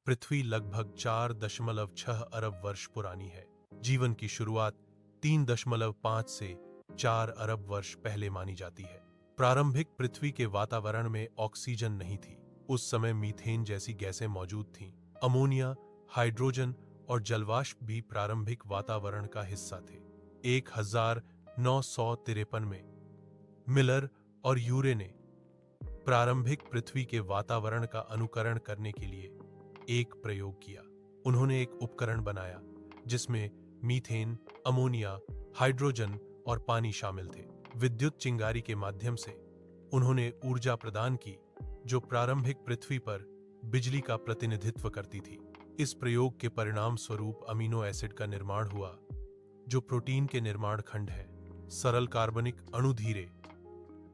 पृथ्वी लगभग 4.6 अरब वर्ष पुरानी है। जीवन की शुरुआत 3.5 से 4 अरब वर्ष पहले मानी जाती है। प्रारंभिक पृथ्वी के वातावरण में ऑक्सीजन नहीं थी। उस समय मीथेन जैसी गैसें मौजूद थीं। अमोनिया, हाइड्रोजन और जलवाष्प भी प्रारंभिक वातावरण का हिस्सा थे। 1953 में मिलर और यूरे ने प्रारंभिक पृथ्वी के वातावरण का अनुकरण करने के लिए एक प्रयोग किया। उन्होंने एक उपकरण बनाया जिसमें मीथेन, अमोनिया, हाइड्रोजन और पानी शामिल थे। विद्युत चिंगारी के माध्यम से उन्होंने ऊर्जा प्रदान की जो प्रारंभिक पृथ्वी पर बिजली का प्रतिनिधित्व करती थी। इस प्रयोग के परिणाम स्वरूप अमीनो एसिड का निर्माण हुआ जो प्रोटीन के निर्माण खंड है। सरल कार्बनिक अणु धीरे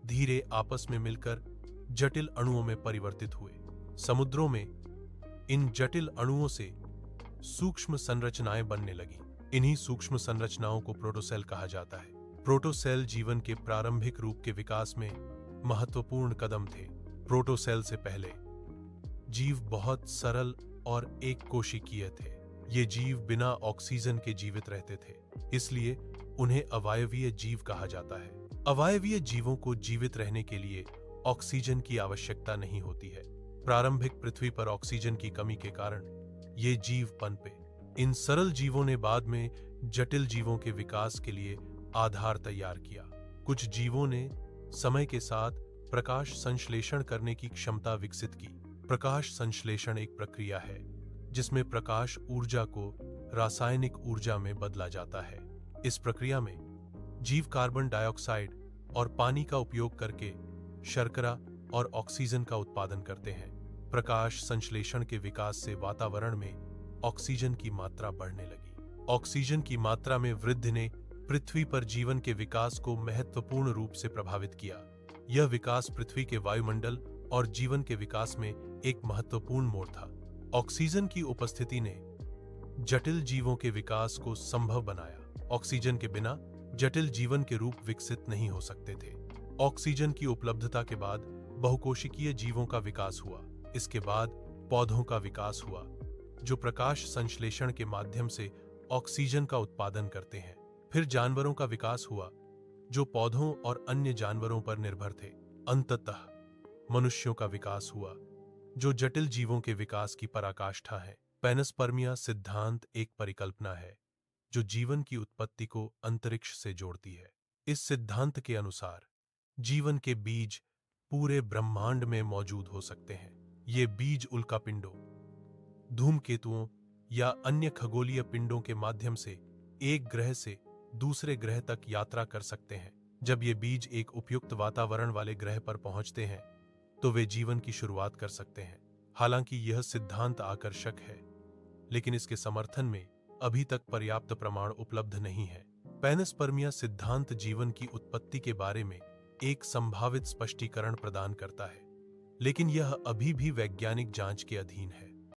धीरे आपस में मिलकर जटिल अणुओं में परिवर्तित हुए। समुद्रों में इन जटिल अणुओं से सूक्ष्म संरचनाएं बनने लगी। इन्हीं सूक्ष्म संरचनाओं को प्रोटोसेल कहा जाता है। प्रोटोसेल जीवन के प्रारंभिक रूप के विकास में महत्वपूर्ण कदम थे। प्रोटोसेल से पहले जीव बहुत सरल और एक कोशिकीय थे। ये जीव बिना ऑक्सीजन के जीवित रहते थे, इसलिए उन्हें अवायवीय जीव कहा जाता है। अवायवीय जीवों को जीवित रहने के लिए ऑक्सीजन की आवश्यकता नहीं होती है। प्रारंभिक पृथ्वी पर ऑक्सीजन की कमी के कारण ये जीव पनपे। इन सरल जीवों ने बाद में जटिल जीवों के विकास के लिए आधार तैयार किया। कुछ जीवों ने समय के साथ प्रकाश संश्लेषण करने की क्षमता विकसित की। प्रकाश संश्लेषण एक प्रक्रिया है जिसमें प्रकाश ऊर्जा को रासायनिक ऊर्जा में बदला जाता है। इस प्रक्रिया में जीव कार्बन डाइऑक्साइड और पानी का उपयोग करके शर्करा और ऑक्सीजन का उत्पादन करते हैं। प्रकाश संश्लेषण के विकास से वातावरण में ऑक्सीजन की मात्रा बढ़ने लगी। ऑक्सीजन की मात्रा में वृद्धि ने पृथ्वी पर जीवन के विकास को महत्वपूर्ण रूप से प्रभावित किया। यह विकास पृथ्वी के वायुमंडल और जीवन के विकास में एक महत्वपूर्ण मोड़ था। ऑक्सीजन की उपस्थिति ने जटिल जीवों के विकास को संभव बनाया। ऑक्सीजन के बिना जटिल जीवन के रूप विकसित नहीं हो सकते थे। ऑक्सीजन की उपलब्धता के बाद बहुकोशिकीय जीवों का विकास हुआ। इसके बाद पौधों का विकास हुआ जो प्रकाश संश्लेषण के माध्यम से ऑक्सीजन का उत्पादन करते हैं। फिर जानवरों का विकास हुआ जो पौधों और अन्य जानवरों पर निर्भर थे। अंततः मनुष्यों का विकास हुआ जो जटिल जीवों के विकास की पराकाष्ठा है। पैनस्पर्मिया सिद्धांत एक परिकल्पना है जो जीवन की उत्पत्ति को अंतरिक्ष से जोड़ती है। इस सिद्धांत के अनुसार जीवन के बीज पूरे ब्रह्मांड में मौजूद हो सकते हैं। ये बीज उल्कापिंडों, धूमकेतुओं या अन्य खगोलीय पिंडों के माध्यम से एक ग्रह से दूसरे ग्रह तक यात्रा कर सकते हैं। जब ये बीज एक उपयुक्त वातावरण वाले ग्रह पर पहुंचते हैं तो वे जीवन की शुरुआत कर सकते हैं। हालांकि यह सिद्धांत आकर्षक है, लेकिन इसके समर्थन में अभी तक पर्याप्त प्रमाण उपलब्ध नहीं है। पैनस्पर्मिया सिद्धांत जीवन की उत्पत्ति के बारे में एक संभावित स्पष्टीकरण प्रदान करता है, लेकिन यह अभी भी वैज्ञानिक जांच के अधीन है।